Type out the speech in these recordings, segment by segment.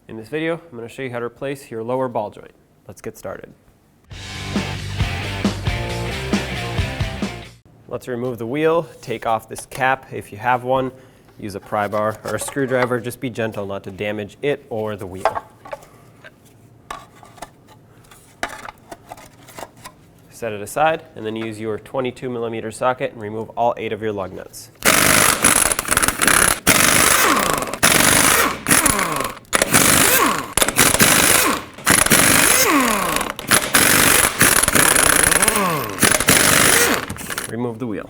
In this video, I'm going to show you how to replace your lower ball joint. Let's get started. Let's remove the wheel, take off this cap if you have one, use a pry bar or a screwdriver, just be gentle not to damage it or the wheel. Set it aside and then use your 22mm socket and remove all 8 of your lug nuts. Remove the wheel.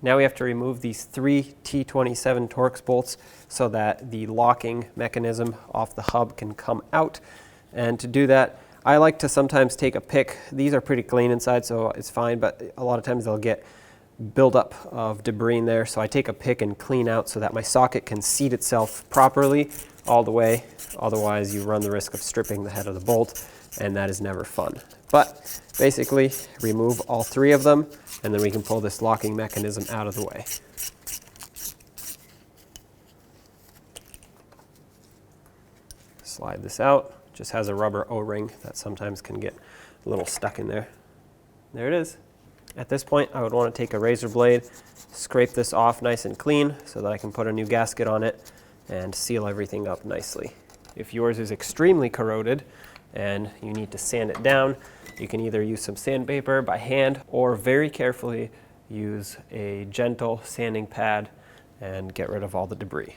Now we have to remove these 3 T27 Torx bolts so that the locking mechanism off the hub can come out. And to do that, I like to sometimes take a pick. These are pretty clean inside, so it's fine, but a lot of times they'll get buildup of debris in there. So I take a pick and clean out so that my socket can seat itself properly all the way. Otherwise, you run the risk of stripping the head of the bolt, and that is never fun. But basically, remove all 3 of them, and then we can pull this locking mechanism out of the way. Slide this out. Just has a rubber O-ring that sometimes can get a little stuck in there. There it is. At this point, I would want to take a razor blade, scrape this off nice and clean so that I can put a new gasket on it and seal everything up nicely. If yours is extremely corroded and you need to sand it down, you can either use some sandpaper by hand or very carefully use a gentle sanding pad and get rid of all the debris.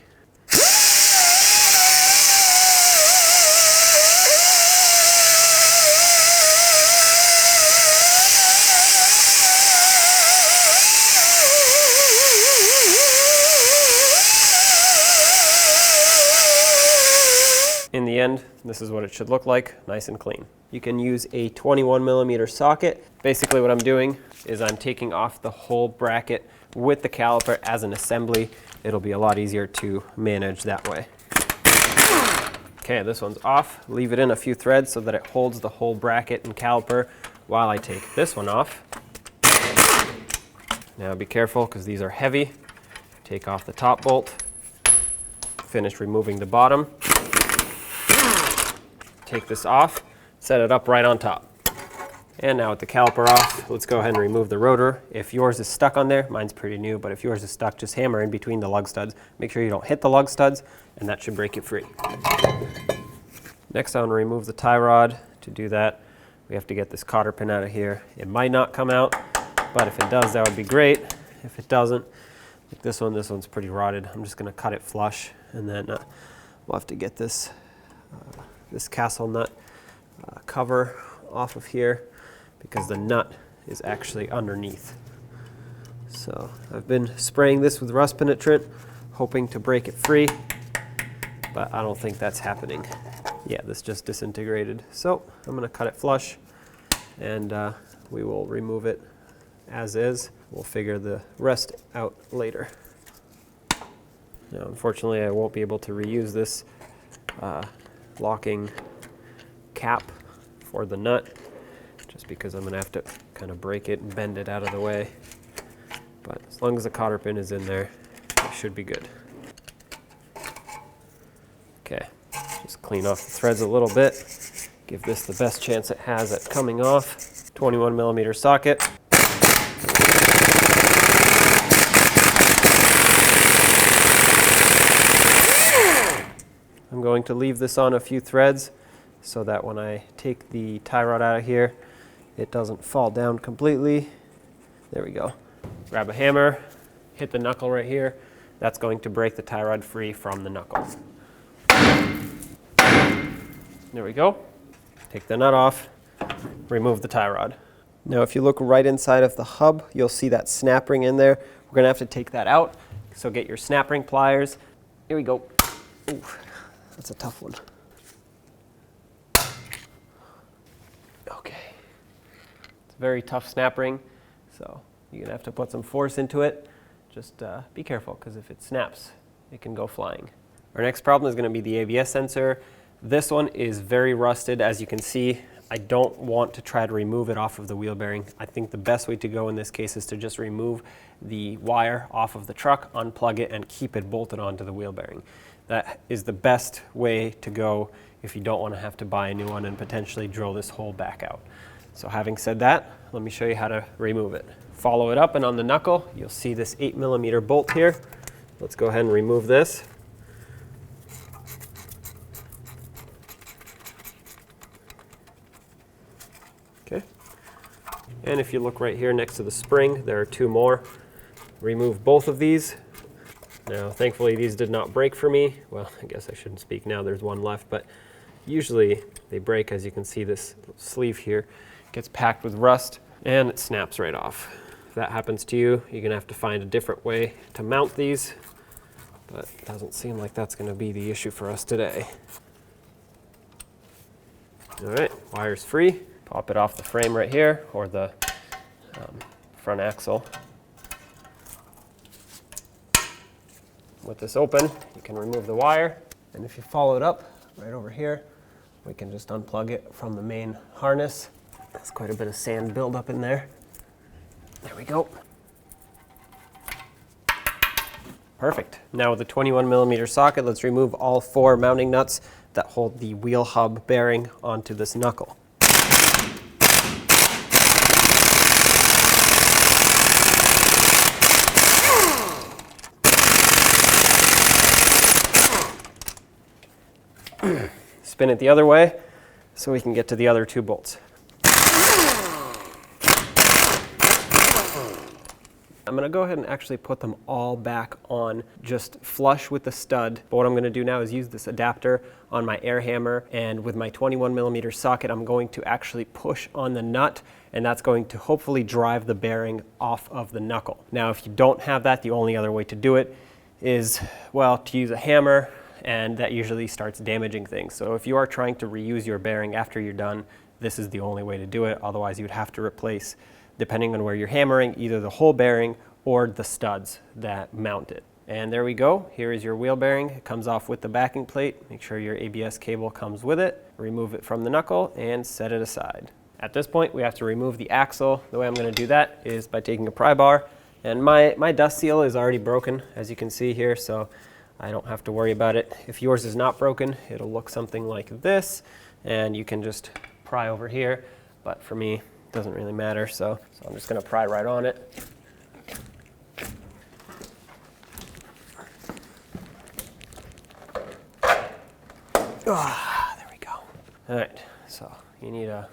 In the end, this is what it should look like, nice and clean. You can use a 21mm socket. Basically what I'm doing is I'm taking off the whole bracket with the caliper as an assembly. It'll be a lot easier to manage that way. Okay, this one's off. Leave it in a few threads so that it holds the whole bracket and caliper while I take this one off. Now be careful because these are heavy. Take off the top bolt. Finish removing the bottom. Take this off, set it up right on top. And now with the caliper off, let's go ahead and remove the rotor. If yours is stuck on there, mine's pretty new, but if yours is stuck, just hammer in between the lug studs. Make sure you don't hit the lug studs, and that should break it free. Next, I want to remove the tie rod. To do that, we have to get this cotter pin out of here. It might not come out, but if it does, that would be great. If it doesn't, like this one's pretty rotted. I'm just going to cut it flush, and then we'll have to get this castle nut cover off of here because the nut is actually underneath. So I've been spraying this with rust penetrant, hoping to break it free, but I don't think that's happening. Yeah, this just disintegrated. So I'm going to cut it flush, and we will remove it as is. We'll figure the rest out later. Now, unfortunately, I won't be able to reuse this locking cap for the nut just because I'm going to have to kind of break it and bend it out of the way. But as long as the cotter pin is in there, it should be good. Okay, just clean off the threads a little bit. Give this the best chance it has at coming off. 21mm socket. I'm going to leave this on a few threads so that when I take the tie rod out of here, it doesn't fall down completely. There we go. Grab a hammer, hit the knuckle right here. That's going to break the tie rod free from the knuckle. There we go. Take the nut off, remove the tie rod. Now if you look right inside of the hub, you'll see that snap ring in there. We're going to have to take that out, so get your snap ring pliers. Here we go. Ooh. That's a tough one. Okay. It's a very tough snap ring, so you're going to have to put some force into it. Just be careful, because if it snaps, it can go flying. Our next problem is going to be the ABS sensor. This one is very rusted, as you can see. I don't want to try to remove it off of the wheel bearing. I think the best way to go in this case is to just remove the wire off of the truck, unplug it, and keep it bolted onto the wheel bearing. that is the best way to go if you don't want to have to buy a new one and potentially drill this hole back out. So having said that, let me show you how to remove it. Follow it up, and on the knuckle, you'll see this 8mm bolt here. Let's go ahead and remove this. Okay. And if you look right here next to the spring, there are 2 more. Remove both of these. Now, thankfully, these did not break for me. Well, I guess I shouldn't speak now, there's one left, but usually they break. As you can see, this sleeve here gets packed with rust and it snaps right off. If that happens to you, you're gonna have to find a different way to mount these, but it doesn't seem like that's gonna be the issue for us today. All right, wire's free. Pop it off the frame right here, or the front axle. With this open, you can remove the wire, and if you follow it up right over here, we can just unplug it from the main harness. There's quite a bit of sand buildup in there. There we go. Perfect. Now with the 21mm socket, let's remove all 4 mounting nuts that hold the wheel hub bearing onto this knuckle. Spin it the other way so we can get to the other 2 bolts. I'm going to go ahead and actually put them all back on just flush with the stud. But what I'm going to do now is use this adapter on my air hammer, and with my 21mm socket I'm going to actually push on the nut, and that's going to hopefully drive the bearing off of the knuckle. Now if you don't have that, the only other way to do it is, well, to use a hammer, and that usually starts damaging things. So if you are trying to reuse your bearing after you're done, this is the only way to do it. Otherwise you would have to replace, depending on where you're hammering, either the whole bearing or the studs that mount it. And there we go. Here is your wheel bearing. It comes off with the backing plate. Make sure your ABS cable comes with it. Remove it from the knuckle and set it aside. At this point, we have to remove the axle. The way I'm going to do that is by taking a pry bar. And my dust seal is already broken, as you can see here, so I don't have to worry about it. If yours is not broken, it'll look something like this, and you can just pry over here. But for me, it doesn't really matter, so I'm just going to pry right on it. There we go. All right, so you need a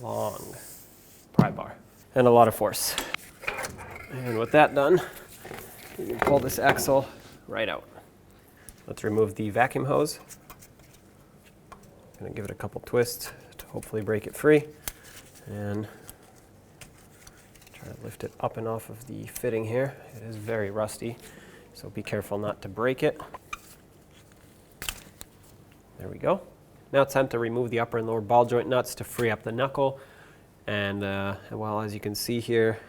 long pry bar and a lot of force. And with that done, you can pull this axle right out. Let's remove the vacuum hose. I'm going to give it a couple twists to hopefully break it free, and try to lift it up and off of the fitting here. It is very rusty, so be careful not to break it. There we go. Now it's time to remove the upper and lower ball joint nuts to free up the knuckle. And well, as you can see here,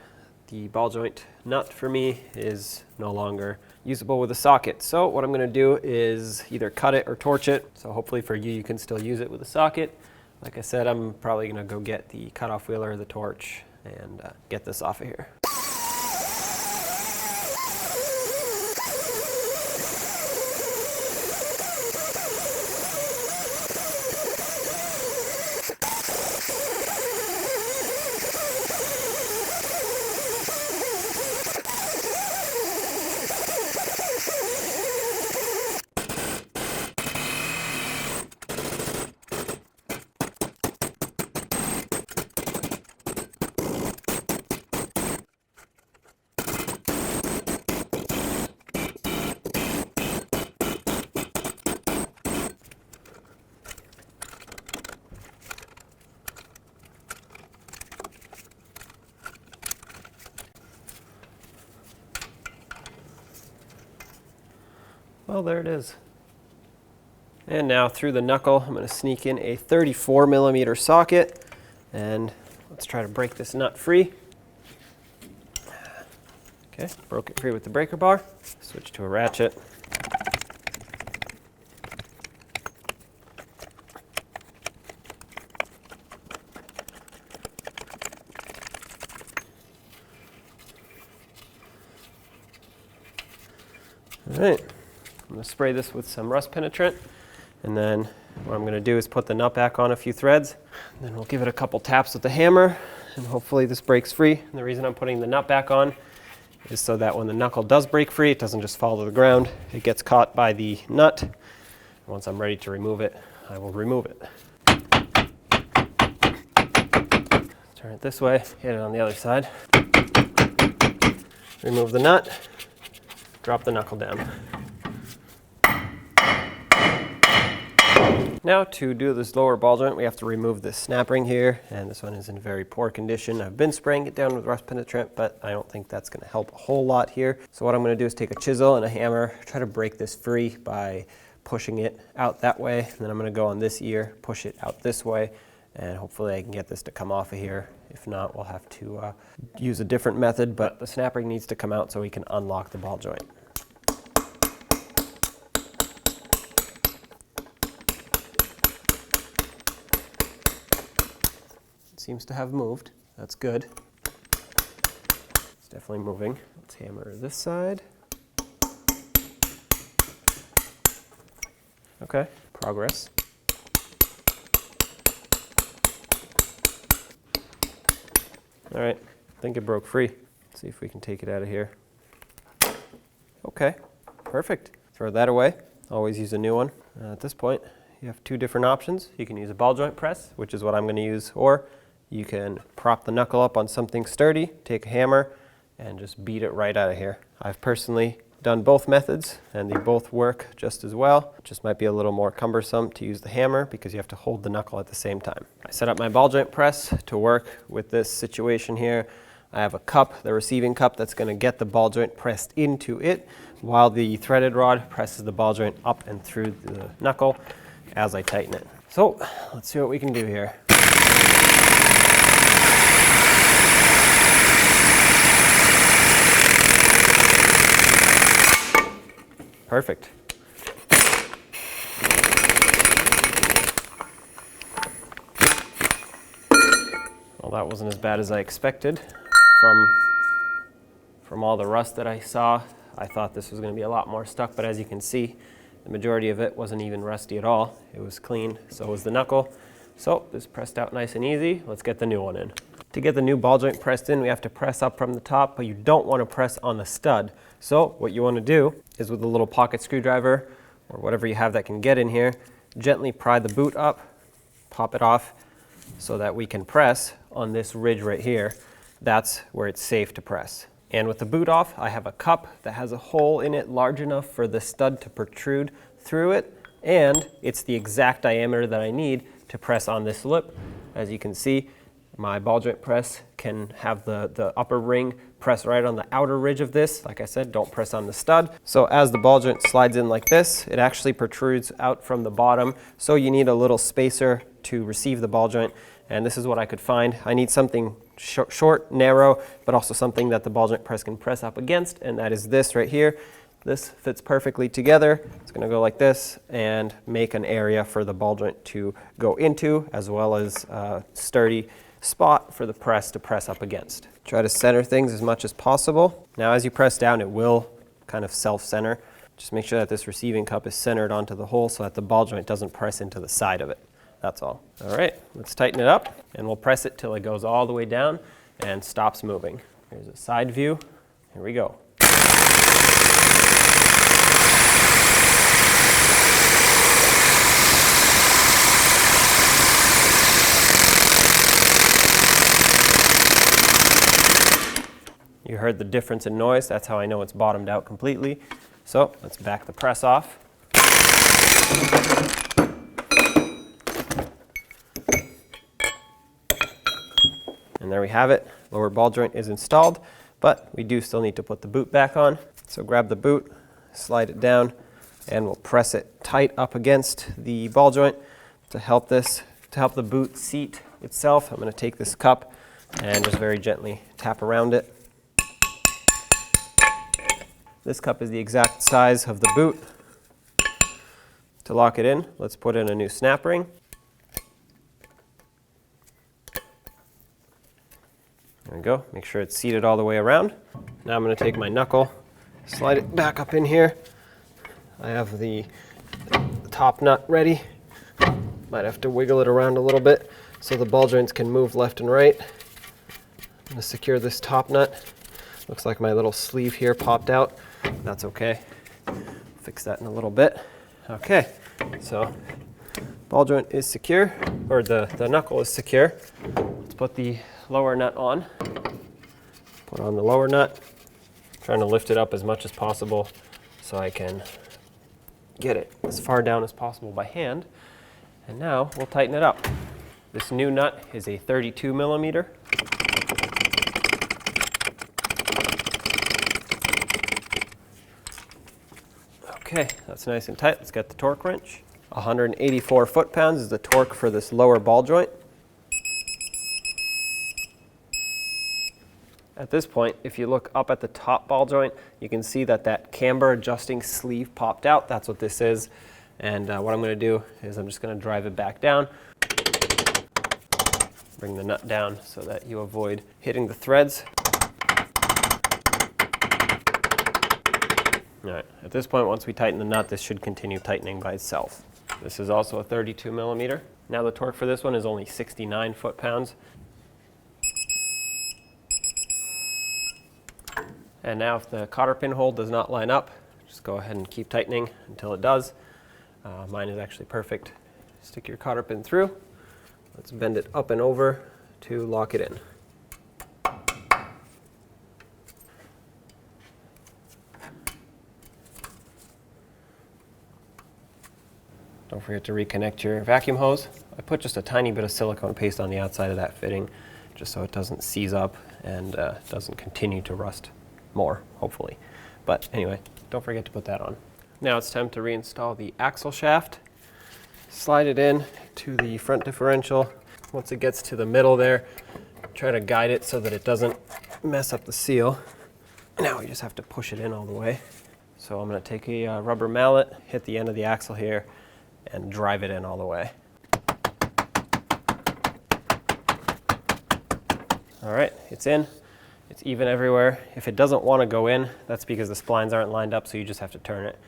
the ball joint nut for me is no longer usable with a socket. So what I'm going to do is either cut it or torch it. So hopefully for you, you can still use it with a socket. Like I said, I'm probably going to go get the cutoff wheeler, the torch, and get this off of here. Well, there it is. And now through the knuckle, I'm going to sneak in a 34mm socket, and let's try to break this nut free. Okay, broke it free with the breaker bar. Switch to a ratchet. All right. I'm going to to spray this with some rust penetrant, and then what I'm going to do is put the nut back on a few threads, and then we'll give it a couple taps with the hammer, and hopefully this breaks free. And the reason I'm putting the nut back on is so that when the knuckle does break free, it doesn't just fall to the ground. It gets caught by the nut. Once I'm ready to remove it, I will remove it. Turn it this way, hit it on the other side. Remove the nut, drop the knuckle down. Now to do this lower ball joint, we have to remove this snap ring here, and this one is in very poor condition. I've been spraying it down with rust penetrant, but I don't think that's going to help a whole lot here. So what I'm going to do is take a chisel and a hammer, try to break this free by pushing it out that way, and then I'm going to go on this ear, push it out this way, and hopefully I can get this to come off of here. If not, we'll have to use a different method, but the snap ring needs to come out so we can unlock the ball joint. Seems to have moved. That's good. It's definitely moving. Let's hammer this side. Okay, progress. All right, I think it broke free. Let's see if we can take it out of here. Okay, perfect. Throw that away. Always use a new one. At this point, you have two different options. You can use a ball joint press, which is what I'm going to use, or you can prop the knuckle up on something sturdy, take a hammer, and just beat it right out of here. I've personally done both methods, and they both work just as well. It just might be a little more cumbersome to use the hammer because you have to hold the knuckle at the same time. I set up my ball joint press to work with this situation here. I have a cup, the receiving cup, that's going to get the ball joint pressed into it, while the threaded rod presses the ball joint up and through the knuckle as I tighten it. So let's see what we can do here. Perfect. Well, that wasn't as bad as I expected. From all the rust that I saw, I thought this was going to be a lot more stuck, but as you can see, the majority of it wasn't even rusty at all. It was clean, so was the knuckle. So this pressed out nice and easy. Let's get the new one in. To get the new ball joint pressed in, we have to press up from the top, but you don't want to press on the stud. So what you want to do is with a little pocket screwdriver or whatever you have that can get in here, gently pry the boot up, pop it off so that we can press on this ridge right here. That's where it's safe to press. And with the boot off, I have a cup that has a hole in it large enough for the stud to protrude through it, and it's the exact diameter that I need to press on this lip. As you can see, my ball joint press can have the upper ring press right on the outer ridge of this. Like I said, don't press on the stud. So as the ball joint slides in like this, it actually protrudes out from the bottom. So you need a little spacer to receive the ball joint. And this is what I could find. I need something short, narrow, but also something that the ball joint press can press up against. And that is this right here. This fits perfectly together. It's going to go like this and make an area for the ball joint to go into, as well as a sturdy spot for the press to press up against. Try to center things as much as possible. Now as you press down, it will kind of self-center. Just make sure that this receiving cup is centered onto the hole so that the ball joint doesn't press into the side of it. That's all. All right, let's tighten it up, and we'll press it till it goes all the way down and stops moving. Here's a side view. Here we go. You heard the difference in noise. That's how I know it's bottomed out completely. So let's back the press off. And there we have it. Lower ball joint is installed, but we do still need to put the boot back on. So grab the boot, slide it down, and we'll press it tight up against the ball joint to help the boot seat itself. I'm going to take this cup and just very gently tap around it. This cup is the exact size of the boot. To lock it in, let's put in a new snap ring. There we go. Make sure it's seated all the way around. Now I'm going to take my knuckle, slide it back up in here. I have the top nut ready. Might have to wiggle it around a little bit so the ball joints can move left and right. I'm going to secure this top nut. Looks like my little sleeve here popped out. That's okay. Fix that in a little bit. Okay, so ball joint is secure, or the knuckle is secure. Let's put the lower nut on. Put on the lower nut. Trying to lift it up as much as possible so I can get it as far down as possible by hand. And now we'll tighten it up. This new nut is a 32 millimeter. Okay, that's nice and tight. Let's get the torque wrench. 184 foot-pounds is the torque for this lower ball joint. At this point, if you look up at the top ball joint, you can see that that camber adjusting sleeve popped out. That's what this is. And what I'm going to do is I'm just going to drive it back down. Bring the nut down so that you avoid hitting the threads. All right, at this point, once we tighten the nut, this should continue tightening by itself. This is also a 32 millimeter. Now the torque for this one is only 69 foot-pounds. And now if the cotter pin hole does not line up, just go ahead and keep tightening until it does. Mine is actually perfect. Stick your cotter pin through. Let's bend it up and over to lock it in. Don't forget to reconnect your vacuum hose. I put just a tiny bit of silicone paste on the outside of that fitting just so it doesn't seize up and doesn't continue to rust more, hopefully. But anyway, don't forget to put that on. Now it's time to reinstall the axle shaft. Slide it in to the front differential. Once it gets to the middle there, try to guide it so that it doesn't mess up the seal. Now we just have to push it in all the way. So I'm going to take a rubber mallet, hit the end of the axle here, and drive it in all the way. All right, it's in. It's even everywhere. If it doesn't want to go in, that's because the splines aren't lined up, so you just have to turn it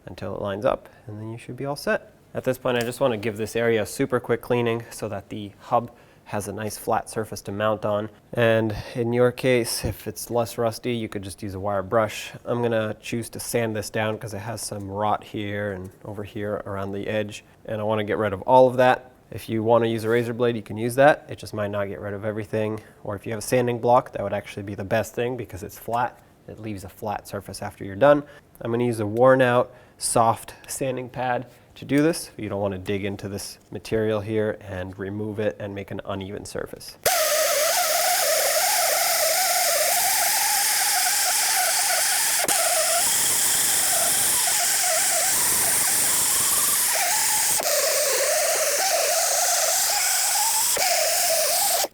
until it lines up, and then you should be all set. At this point, I just want to give this area a super quick cleaning so that the hub has a nice flat surface to mount on. And in your case, if it's less rusty, you could just use a wire brush. I'm going to choose to sand this down because it has some rot here and over here around the edge, and I want to get rid of all of that. If you want to use a razor blade, you can use that. It just might not get rid of everything. Or if you have a sanding block, that would actually be the best thing because it's flat. It leaves a flat surface after you're done. I'm going to use a worn out, soft sanding pad to do this. You don't want to dig into this material here and remove it and make an uneven surface.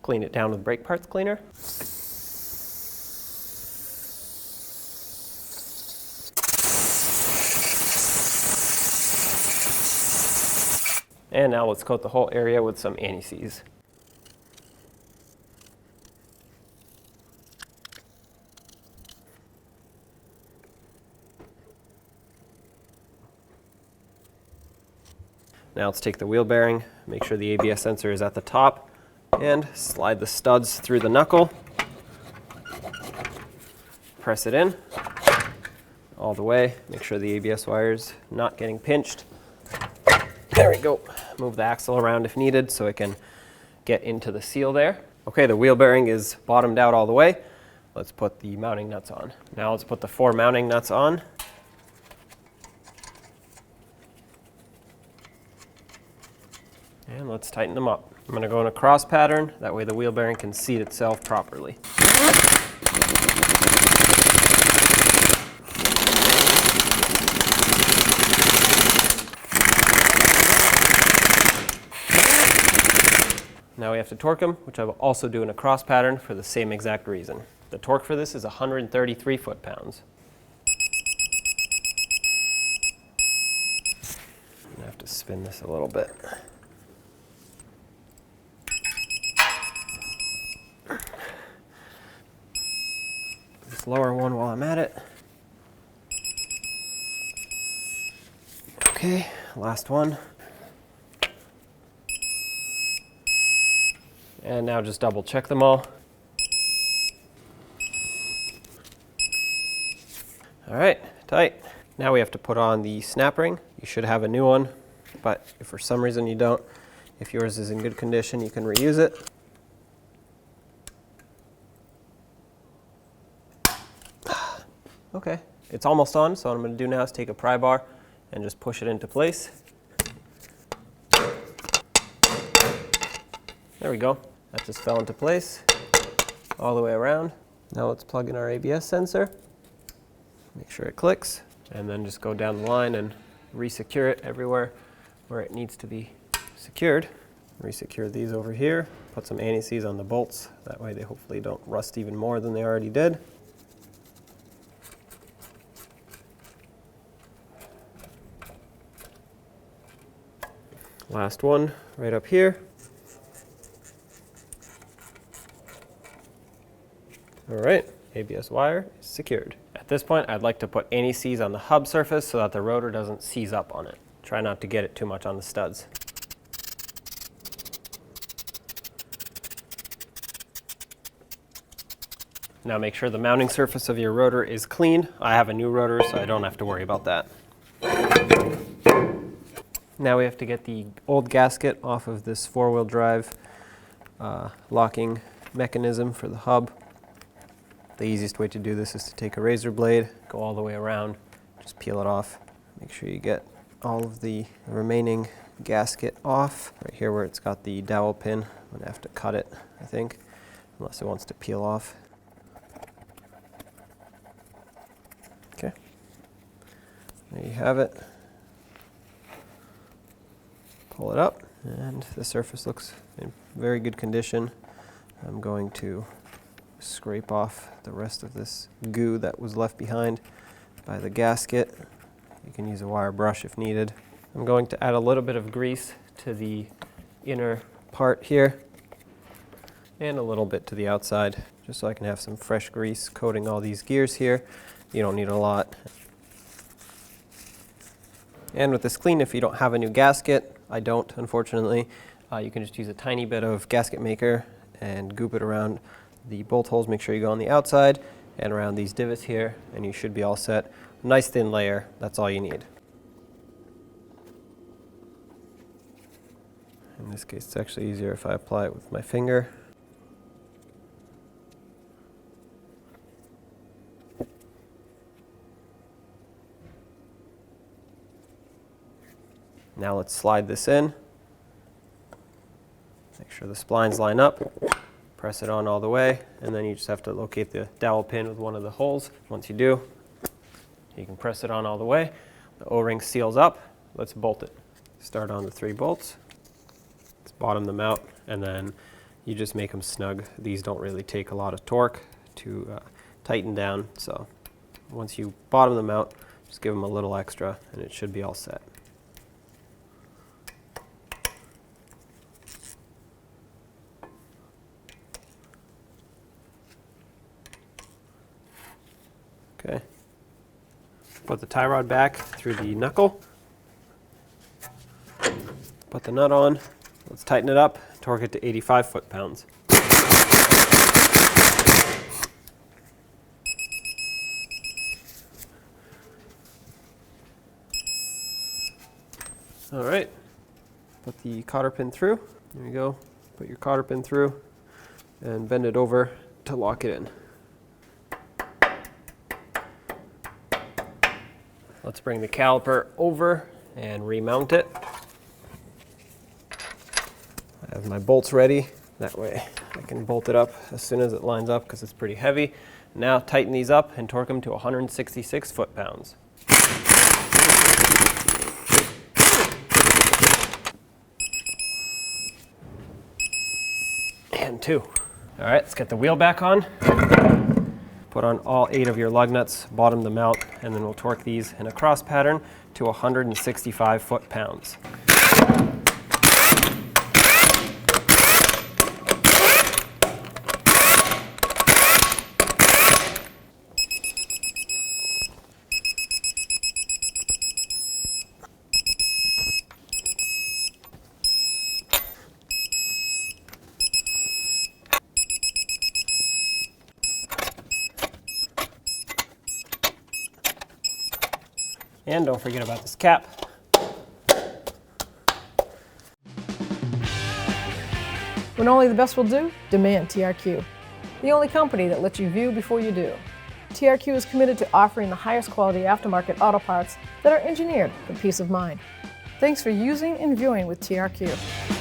Clean it down with brake parts cleaner. And now let's coat the whole area with some anti-seize. Now let's take the wheel bearing, make sure the ABS sensor is at the top, and slide the studs through the knuckle. Press it in all the way. Make sure the ABS wire's not getting pinched. There we go. Move the axle around if needed so it can get into the seal there. Okay, the wheel bearing is bottomed out all the way. Let's put the mounting nuts on. Now let's put the 4 mounting nuts on. And let's tighten them up. I'm going to go in a cross pattern, that way the wheel bearing can seat itself properly. Now we have to torque them, which I will also do in a cross pattern for the same exact reason. The torque for this is 133 foot-pounds. I'm going to have to spin this a little bit. This lower one while I'm at it. Okay, last one. And now just double check them all. All right, tight. Now we have to put on the snap ring. You should have a new one, but if for some reason you don't, if yours is in good condition, you can reuse it. Okay, it's almost on, so what I'm going to do now is take a pry bar and just push it into place. There we go. That just fell into place all the way around. Now let's plug in our ABS sensor. Make sure it clicks, and then just go down the line and re-secure it everywhere where it needs to be secured. Re-secure these over here. Put some anti-seize on the bolts. That way they hopefully don't rust even more than they already did. Last one right up here. All right, ABS wire is secured. At this point, I'd like to put anti-seize on the hub surface so that the rotor doesn't seize up on it. Try not to get it too much on the studs. Now make sure the mounting surface of your rotor is clean. I have a new rotor, so I don't have to worry about that. Now we have to get the old gasket off of this four-wheel drive locking mechanism for the hub. The easiest way to do this is to take a razor blade, go all the way around, just peel it off. Make sure you get all of the remaining gasket off. Right here where it's got the dowel pin, I'm going to have to cut it, I think, unless it wants to peel off. Okay, there you have it. Pull it up, and the surface looks in very good condition. I'm going to scrape off the rest of this goo that was left behind by the gasket. You can use a wire brush if needed. I'm going to add a little bit of grease to the inner part here and a little bit to the outside, just so I can have some fresh grease coating all these gears here. You don't need a lot. And with this clean, if you don't have a new gasket, I don't, unfortunately, you can just use a tiny bit of gasket maker and goop it around the bolt holes. Make sure you go on the outside and around these divots here, and you should be all set. A nice thin layer, that's all you need. In this case, it's actually easier if I apply it with my finger. Now let's slide this in. Make sure the splines line up. Press it on all the way, and then you just have to locate the dowel pin with one of the holes. Once you do, you can press it on all the way. The O-ring seals up. Let's bolt it. Start on the 3 bolts. Let's bottom them out, and then you just make them snug. These don't really take a lot of torque to tighten down, so once you bottom them out, just give them a little extra, and it should be all set. Okay. Put the tie rod back through the knuckle. Put the nut on. Let's tighten it up. Torque it to 85 foot-pounds. All right. Put the cotter pin through. There you go. Put your cotter pin through and bend it over to lock it in. Let's bring the caliper over and remount it. I have my bolts ready. That way I can bolt it up as soon as it lines up because it's pretty heavy. Now tighten these up and torque them to 166 foot-pounds. And 2. All right, let's get the wheel back on. Put on all 8 of your lug nuts, bottom them out, and then we'll torque these in a cross pattern to 165 foot-pounds. And don't forget about this cap. When only the best will do, demand TRQ. The only company that lets you view before you do. TRQ is committed to offering the highest quality aftermarket auto parts that are engineered for peace of mind. Thanks for using and viewing with TRQ.